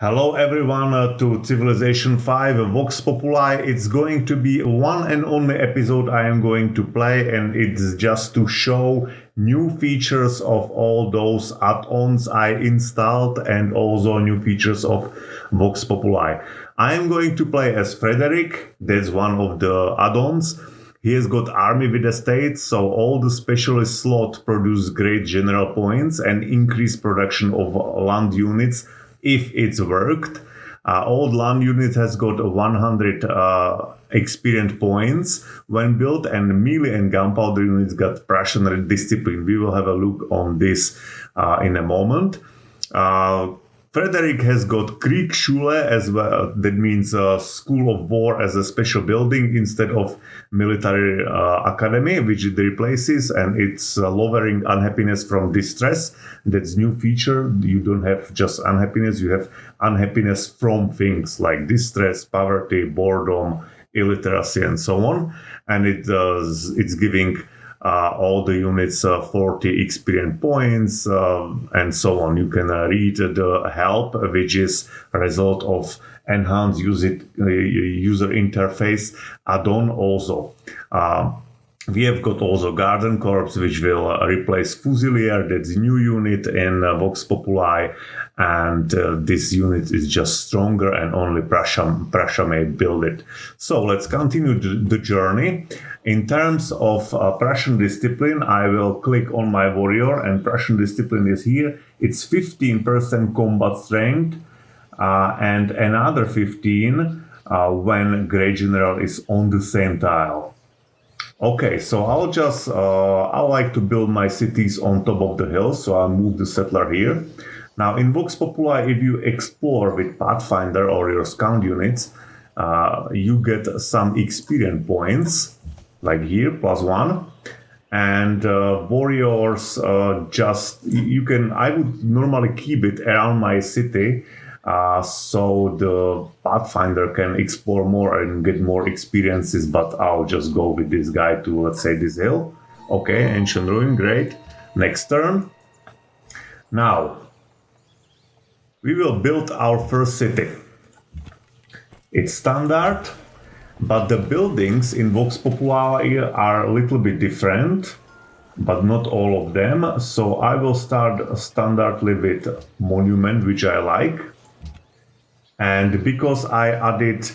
Hello everyone to Civilization 5 Vox Populi. It's going to be one and only episode I am going to play, and it's just to show new features of all those add-ons I installed and also new features of Vox Populi. I am going to play as Frederick. That's one of the add-ons. He has got army with estates, so all the specialist slot produce great general points and increase production of land units if it's worked. Old land unit has got 100 experience points when built, and melee and gunpowder units got Prussian discipline. We will have a look on this in a moment. Frederick has got Kriegsschule as well. That means School of War as a special building instead of military academy, which it replaces, and it's lowering unhappiness from distress. That's new feature. You don't have just unhappiness, you have unhappiness from things like distress, poverty, boredom, illiteracy, and so on. And it's giving all the units 40 experience points and so on. You can read the help, which is a result of enhanced user interface add-on also. We have got also Garden Corps, which will replace Fusilier. That's a new unit in Vox Populi, and this unit is just stronger, and only Prussia may build it. So let's continue the journey. In terms of Prussian discipline, I will click on my warrior, and Prussian discipline is here. It's 15% combat strength and another 15 when Great General is on the same tile. Okay, so I like to build my cities on top of the hills, so I'll move the settler here. Now in Vox Populi, if you explore with Pathfinder or your scout units, you get some experience points, like here, +1. And warriors, I would normally keep it around my city, so the Pathfinder can explore more and get more experiences, but I'll just go with this guy to, let's say, this hill. Okay, Ancient Ruin, great. Next turn. Now, we will build our first city. It's standard, but the buildings in Vox Populi are a little bit different, but not all of them. So I will start standardly with monument, which I like. And because I added,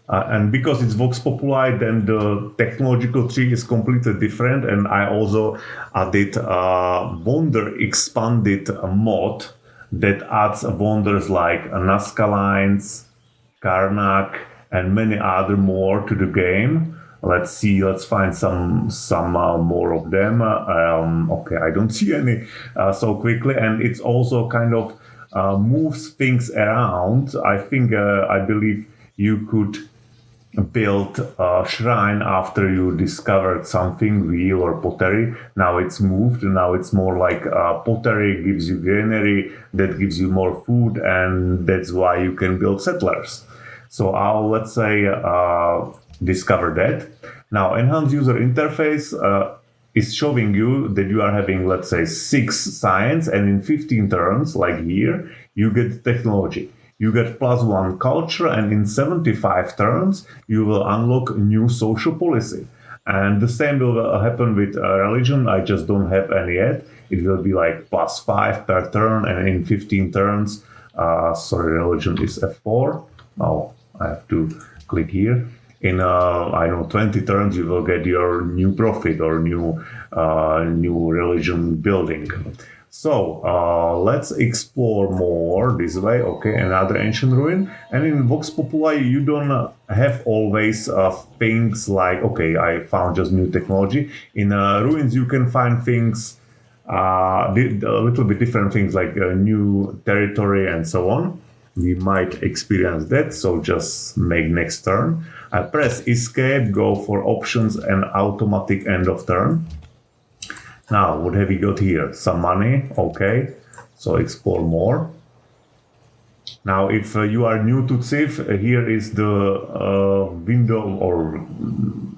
and because it's Vox Populi, then the technological tree is completely different. And I also added Wonder Expanded mod that adds wonders like Nazca Lines, Karnak, and many other more to the game. Let's find some more of them. Okay, I don't see any so quickly, and it's also kind of moves things around. I believe you could build a shrine after you discovered something, wheel or pottery. Now it's moved, and now it's more like pottery gives you granary, that gives you more food, and that's why you can build settlers. So I'll, let's say, discover that. Now, enhanced user interface is showing you that you are having, let's say, 6 science, and in 15 turns, like here, you get technology. You get +1 culture, and in 75 turns, you will unlock new social policy. And the same will happen with religion. I just don't have any yet. It will be like +5 per turn, and in 15 turns, religion is F4. Now I have to click here. In 20 turns, you will get your new profit or new religion building. So let's explore more this way. Okay, another ancient ruin. And in Vox Populi, you don't have always things like, okay, I found just new technology. In ruins, you can find things, a little bit different things like new territory and so on. We might experience that, so just make next turn. I press escape, go for options and automatic end of turn. Now, what have we got here? Some money, okay. So explore more. Now, if you are new to Civ, here is the window or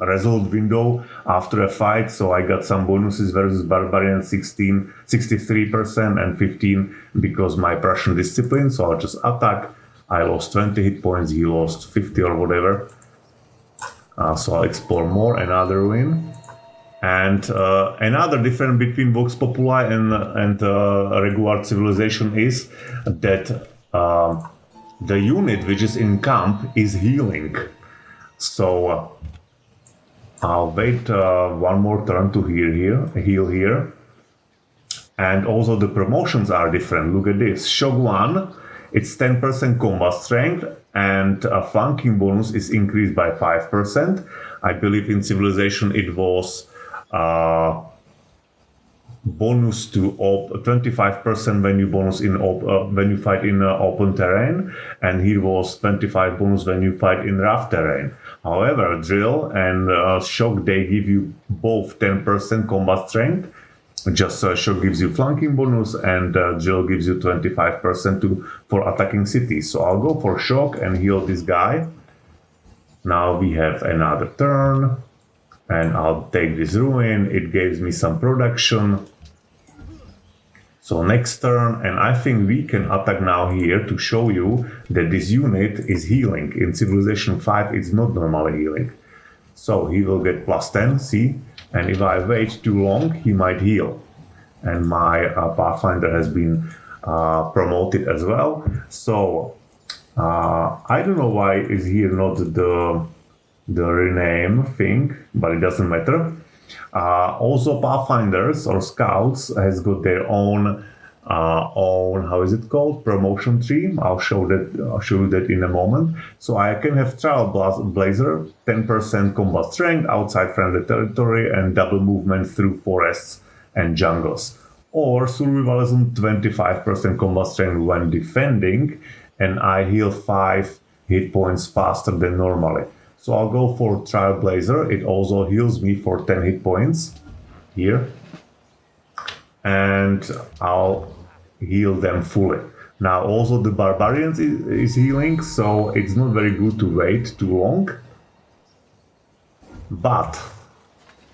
result window after a fight. So I got some bonuses versus Barbarian 63% and 15 because my Prussian discipline. So I'll just attack, I lost 20 hit points, he lost 50 or whatever. So I'll explore more, another ruin. And another difference between Vox Populi and regular civilization is that the unit which is in camp is healing. So I'll wait one more turn to heal here. And also the promotions are different. Look at this. Shock 1, it's 10% combat strength, and a flanking bonus is increased by 5%. I believe in Civilization it was bonus to 25% when you bonus in when you fight in open terrain, and here was 25 bonus when you fight in rough terrain. However, drill and shock, they give you both 10% combat strength. Just shock gives you flanking bonus, and drill gives you 25% for attacking cities. So I'll go for shock and heal this guy. Now we have another turn, and I'll take this ruin. It gives me some production. So next turn, and I think we can attack now here to show you that this unit is healing. In Civilization 5, it's not normally healing. So he will get plus 10, see? And if I wait too long, he might heal. And my Pathfinder has been promoted as well. So I don't know why is here not the rename thing, but it doesn't matter. Also, Pathfinders or Scouts has got their own how is it called, promotion tree. I'll show you that in a moment. So I can have Trailblazer, 10% combat strength outside friendly territory and double movement through forests and jungles, or Survivalism, 25% combat strength when defending, and I heal 5 hit points faster than normally. So I'll go for Trailblazer. It also heals me for 10 hit points here. And I'll heal them fully. Now also the Barbarians is healing, so it's not very good to wait too long. But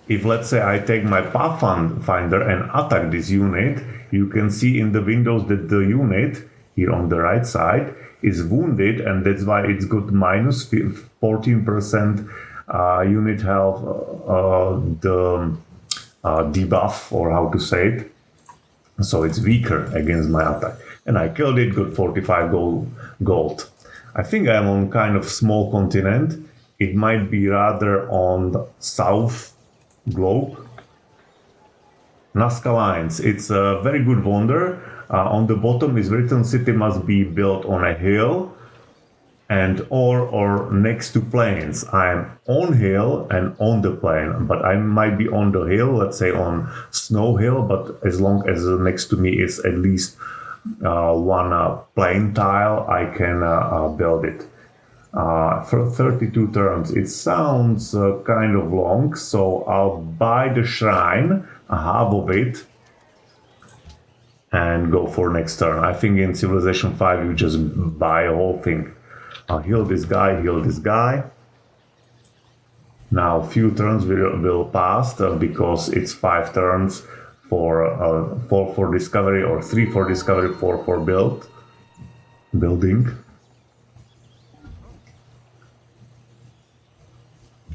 if, let's say, I take my Pathfinder and attack this unit, you can see in the windows that the unit here on the right side is wounded, and that's why it's got minus 14% unit health, the debuff, or how to say it. So it's weaker against my attack. And I killed it, got 45 gold. I think I'm on kind of small continent. It might be rather on the south globe. Nazca Lines, it's a very good wonder. On the bottom is written city must be built on a hill and or next to plains. I'm on hill and on the plain, but I might be on the hill, let's say on snow hill, but as long as next to me is at least one plain tile, I can build it. For 32 turns, it sounds kind of long, so I'll buy the shrine, half of it, and go for next turn. I think in Civilization 5 you just buy a whole thing. I'll heal this guy, heal this guy. Now few turns will pass because it's 5 turns for 4 for discovery, or 3 for discovery, 4 for building.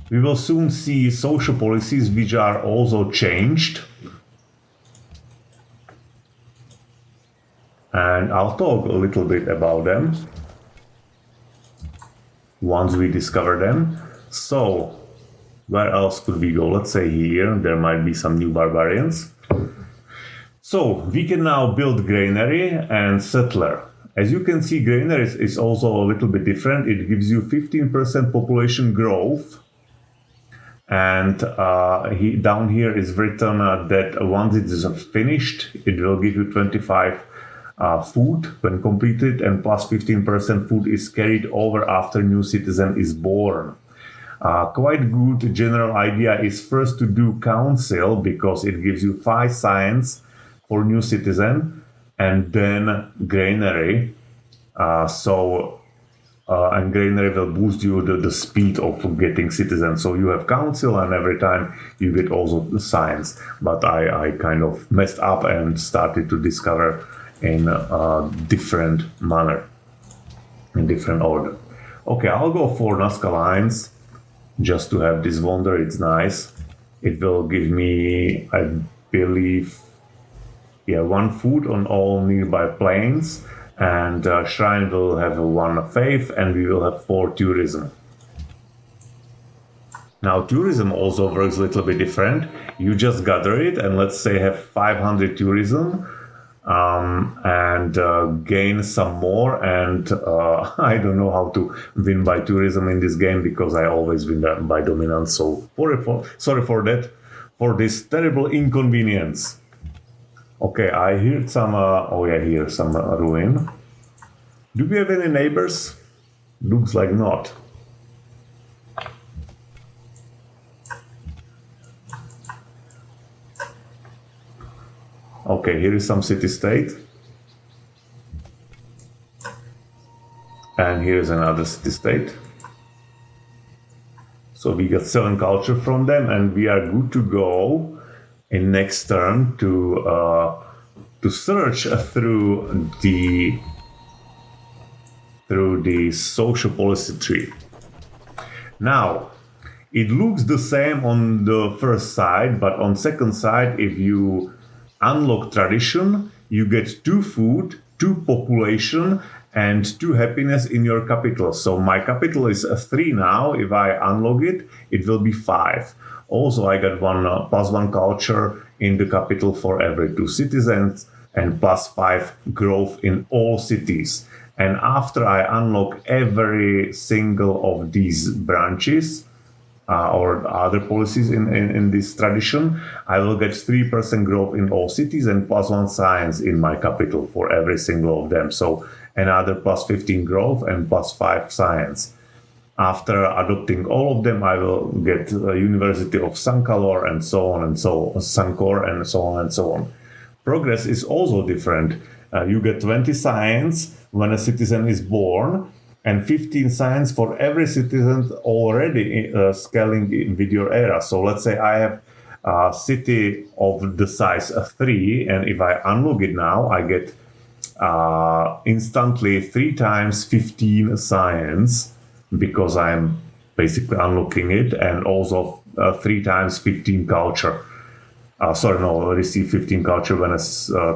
We will soon see social policies which are also changed. And I'll talk a little bit about them once we discover them. So, where else could we go? Let's say here, there might be some new barbarians. So, we can now build granary and settler. As you can see, granary is also a little bit different. It gives you 15% population growth. And down here is written that once it is finished, it will give you 25 food when completed, and plus 15% food is carried over after new citizen is born. Quite good general idea is first to do council, because it gives you 5 science for new citizen, and then granary. And granary will boost you the speed of getting citizens. So you have council, and every time you get also the science. But I kind of messed up and started to discover in a different manner. in different order. Okay, I'll go for Nazca Lines just to have this wonder. It's nice. It will give me, I believe, one food on all nearby plains, and Shrine will have one faith, and we will have 4 tourism. Now, tourism also works a little bit different. You just gather it, and let's say have 500 tourism, and gain some more. And I don't know how to win by tourism in this game because I always win by dominance. So sorry for that, for this terrible inconvenience. Okay, I heard some. Here some ruin. Do we have any neighbors? Looks like not. Okay, here is some city-state. And here's another city-state. So we got 7 culture from them, and we are good to go in next turn to search through the social policy tree. Now, it looks the same on the first side, but on second side, if you unlock tradition, you get 2 food, 2 population, and 2 happiness in your capital. So my capital is 3 now. If I unlock it, it will be 5. Also, I got +1 culture in the capital for every 2 citizens, and +5 growth in all cities. And after I unlock every single of these branches, or other policies in this tradition, I will get 3% growth in all cities and +1 science in my capital for every single of them. So another +15 growth and +5 science. After adopting all of them, I will get University of Sankalor and so on and so on, Sankor and so on and so on. Progress is also different. You get 20 science when a citizen is born, and 15 science for every citizen already scaling with your era. So let's say I have a city of the size of 3, and if I unlock it now, I get instantly 3 times 15 science because I'm basically unlocking it, and also 3 times 15 culture. Receive 15 culture when a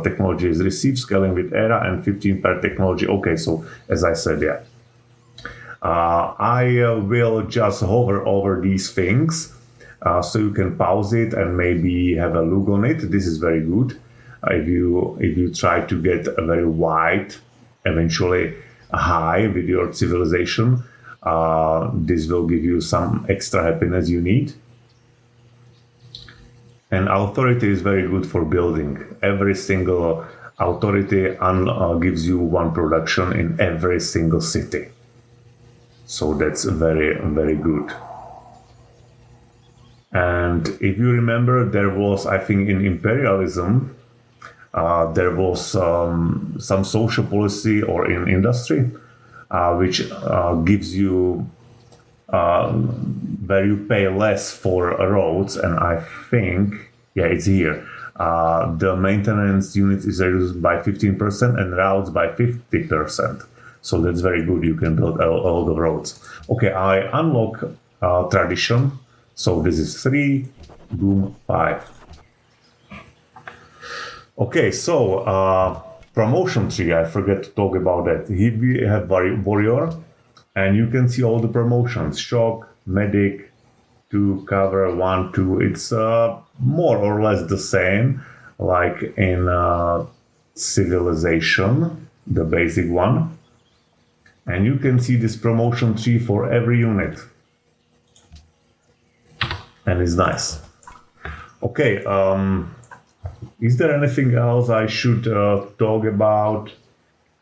technology is received, scaling with era, and 15 per technology. Okay, so as I said, yeah. I will just hover over these things so you can pause it and maybe have a look on it. This is very good. If you try to get a very wide, eventually high with your civilization, this will give you some extra happiness you need. And authority is very good for building. Every single authority gives you 1 production in every single city. So that's very, very good. And if you remember, there was, I think, in imperialism, there was some social policy or in industry, which gives you where you pay less for roads. And I think, it's here. The maintenance unit is reduced by 15% and routes by 50%. So that's very good. You can build all the roads. Okay, I unlock tradition. So this is 3, boom, 5. Okay, so promotion tree. I forget to talk about that. Here we have warrior, and you can see all the promotions: shock, medic, 2, cover, 1, 2. It's more or less the same like in civilization, the basic one. And you can see this promotion tree for every unit. And it's nice. Okay, is there anything else I should talk about?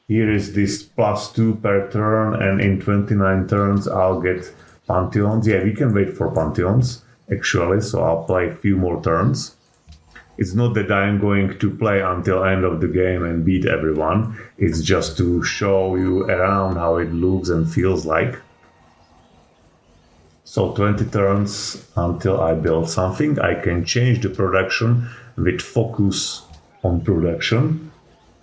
Here is this +2 per turn, and in 29 turns I'll get Pantheons. Yeah, we can wait for Pantheons, actually, so I'll play a few more turns. It's not that I'm going to play until end of the game and beat everyone. It's just to show you around how it looks and feels like. So 20 turns until I build something. I can change the production with focus on production.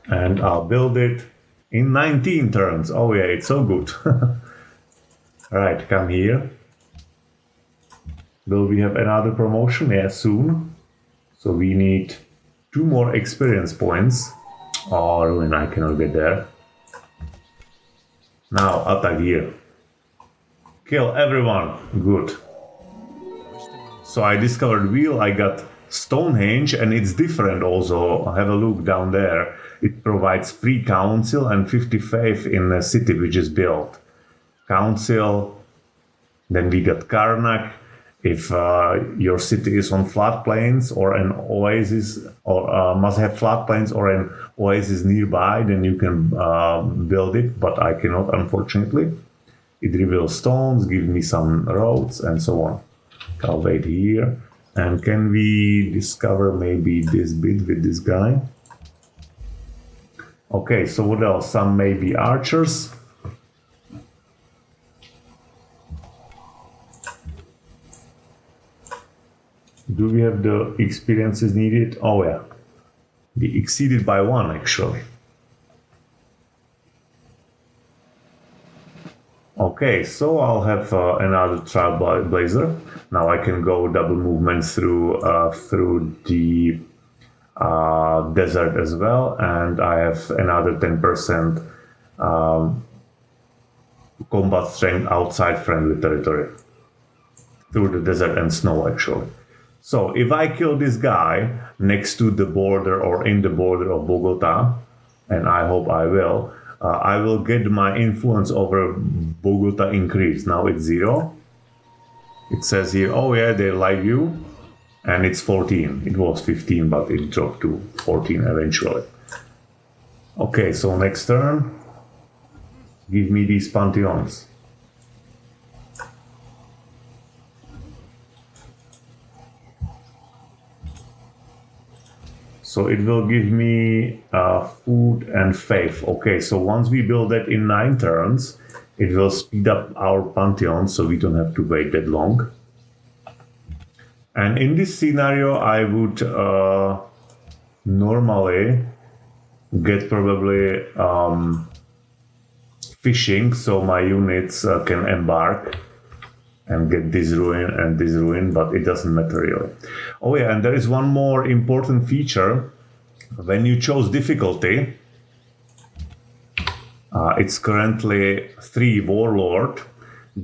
And I'll build it. In 19 turns. Oh yeah, it's so good. Alright, come here. Will we have another promotion? Yeah, soon. So we need 2 more experience points. Oh, ruin, I cannot get there. Now, attack here. Kill everyone. Good. So I discovered wheel, I got Stonehenge, and it's different also. Have a look down there. It provides free council and 50 faith in a city which is built. Council, then we got Karnak. If your city is on floodplains or an oasis, or must have floodplains or an oasis nearby, then you can build it, but I cannot, unfortunately. It reveals stones, give me some roads, and so on. I'll wait here. And can we discover maybe this bit with this guy? Okay, so what else? Some maybe archers. Do we have the experiences needed? Oh yeah. We exceeded by 1 actually. Okay, so I'll have another trailblazer. Now I can go double movement through the desert as well, and I have another 10% combat strength outside friendly territory through the desert and snow actually. So if I kill this guy next to the border or in the border of Bogota, and I hope I will get my influence over Bogota increased. Now it's 0. It says here, oh yeah, they like you, and it's 14. It was 15, but it dropped to 14 eventually. Okay, so next turn, give me these pantheons. So it will give me food and faith. Okay, so once we build that in 9 turns, it will speed up our pantheon, so we don't have to wait that long. And in this scenario, I would normally get probably fishing, so my units can embark and get this ruin and this ruin, but it doesn't matter really. Oh yeah, and there is one more important feature. When you chose difficulty, it's currently 3 Warlord.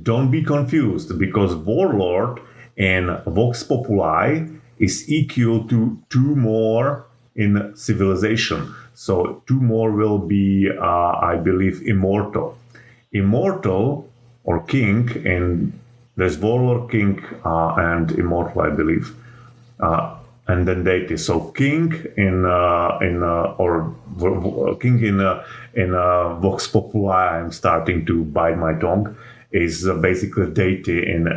Don't be confused, because Warlord in Vox Populi is equal to 2 more in Civilization. So 2 more will be, I believe, Immortal. Immortal, or King, in there's Warlord, King, and Immortal, I believe, and then Deity. So King in King in Vox Populi, I'm starting to bite my tongue, is basically Deity in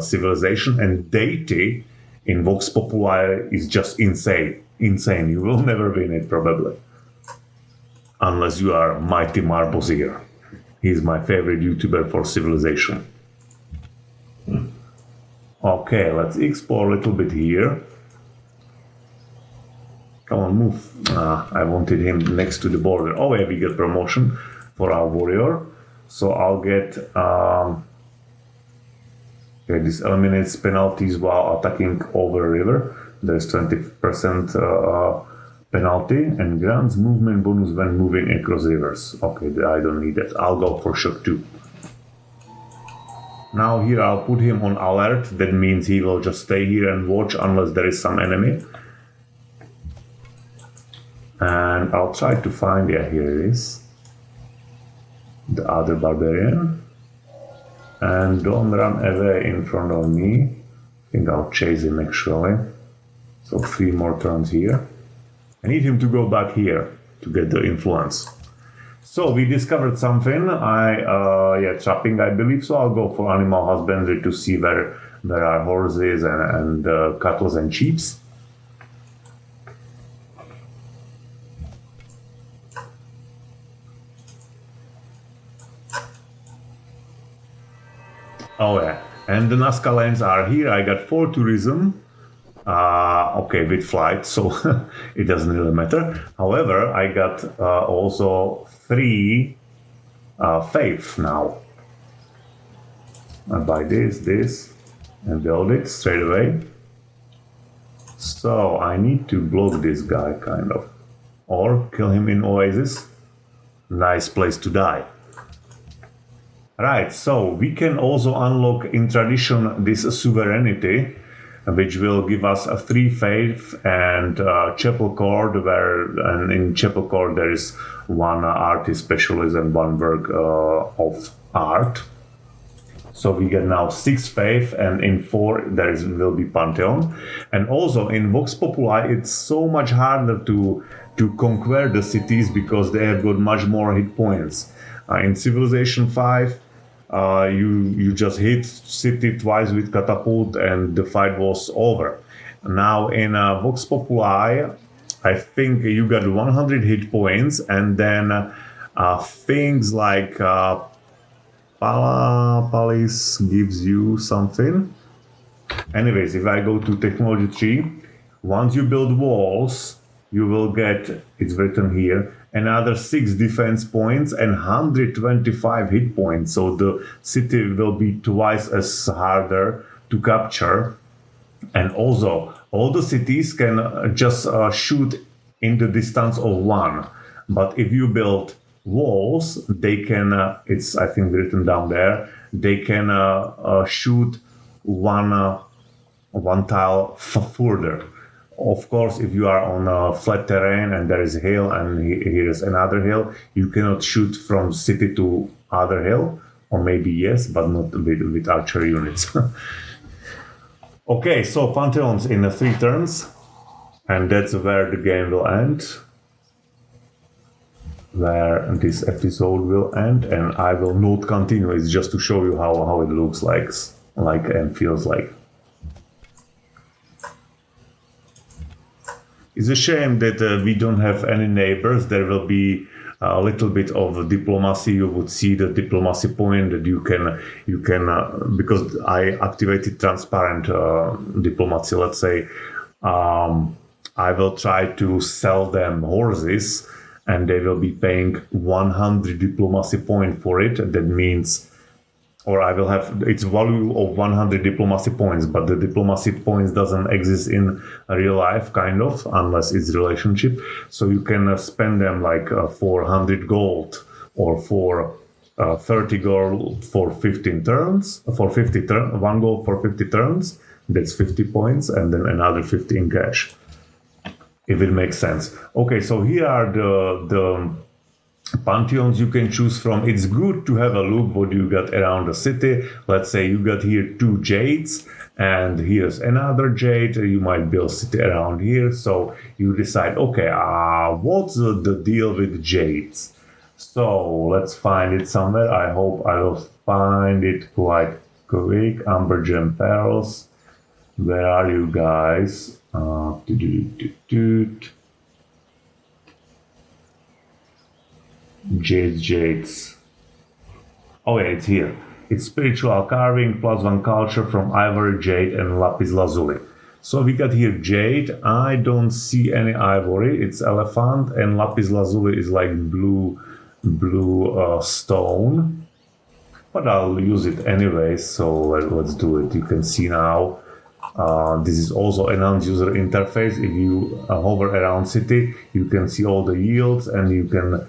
Civilization, and Deity in Vox Populi is just insane. You will never win it probably, unless you are Mighty Marbos here. He's my favorite YouTuber for Civilization. Okay, let's explore a little bit here. Come on, move. I wanted him next to the border. Oh yeah, we get promotion for our warrior. So I'll get this eliminates penalties while attacking over a river. There's 20% penalty and grants movement bonus when moving across rivers. Okay, I don't need that. I'll go for shock 2. Now here I'll put him on alert. That means he will just stay here and watch unless there is some enemy. And I'll try to find, yeah, here it is, the other barbarian. And don't run away in front of me. I think I'll chase him actually. So 3 more turns here. I need him to go back here to get the influence. So we discovered something. Trapping, I believe. So I'll go for animal husbandry to see where there are horses and cattle and sheep. Oh yeah, and the Nazca lands are here. I got 4 tourism, Okay, with flight, so it doesn't really matter. However, I got also 3 faith now. I buy this, and build it straight away. So I need to block this guy, kind of. Or kill him in Oasis. Nice place to die. Right, so we can also unlock in tradition this sovereignty, which will give us a 3 faith and chapel court, and in chapel court there is 1 artist specialist and 1 work of art. So we get now 6 faith, and in 4 will be Pantheon. And also in Vox Populi it's so much harder to conquer the cities because they have got much more hit points. In Civilization 5, you just hit city twice with catapult and the fight was over. Now in Vox Populi, I think you got 100 hit points, and then things like Palace gives you something. Anyways, if I go to technology tree, once you build walls, you will get, it's written here, another 6 defense points and 125 hit points. So the city will be twice as harder to capture. And also, all the cities can just shoot in the distance of 1. But if you build walls, they can, it's I think written down there, they can shoot one tile further. Of course, if you are on a flat terrain and there is a hill and here is another hill, you cannot shoot from city to other hill, or maybe yes, but not with archery units. Okay, so Pantheons in 3 turns, and that's where the game will end, where this episode will end, and I will not continue. It's just to show you how it looks like and feels like. It's a shame that we don't have any neighbors. There will be a little bit of diplomacy. You would see the diplomacy point that you can because I activated transparent diplomacy. Let's say I will try to sell them horses, and they will be paying 100 diplomacy point for it. That means, or I will have its value of 100 diplomacy points, but the diplomacy points doesn't exist in real life, kind of, unless it's relationship. So you can spend them like 400 gold or for 30 gold for 15 turns, for 50 turns, 1 gold for 50 turns. That's 50 points, and then another 50 in cash, if it makes sense. Okay, so here are the Pantheons you can choose from. It's good to have a look what you got around the city. Let's say you got here 2 jades, and here's another jade. You might build city around here. So you decide, okay, what's the deal with jades? So let's find it somewhere. I hope I will find it quite quick. Ambergem Pearls. Where are you guys? Jades. Oh yeah, it's here. It's spiritual carving, +1 culture from ivory, jade, and lapis lazuli. So we got here jade. I don't see any ivory. It's elephant, and lapis lazuli is like blue stone. But I'll use it anyway. So let's do it. You can see now. This is also enhanced user interface. If you hover around city, you can see all the yields, and you can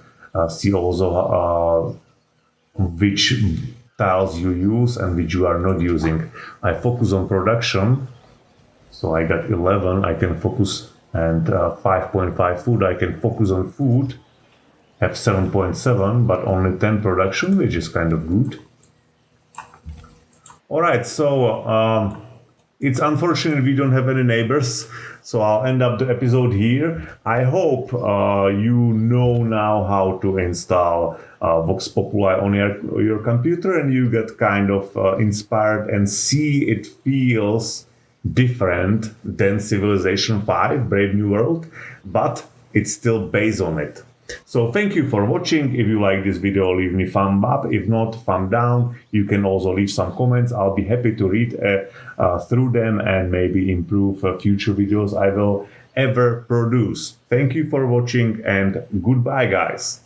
see also which tiles you use and which you are not using. I focus on production, so I got 11. I can focus, and 5.5 food. I can focus on food. Have 7.7, but only 10 production, which is kind of good. All right, so it's unfortunate we don't have any neighbors, so I'll end up the episode here. I hope you know now how to install Vox Populi on your computer, and you get kind of inspired and see it feels different than Civilization 5, Brave New World, but it's still based on it. So thank you for watching. If you like this video, leave me thumb up. If not, thumb down. You can also leave some comments. I'll be happy to read through them and maybe improve future videos I will ever produce. Thank you for watching and goodbye, guys.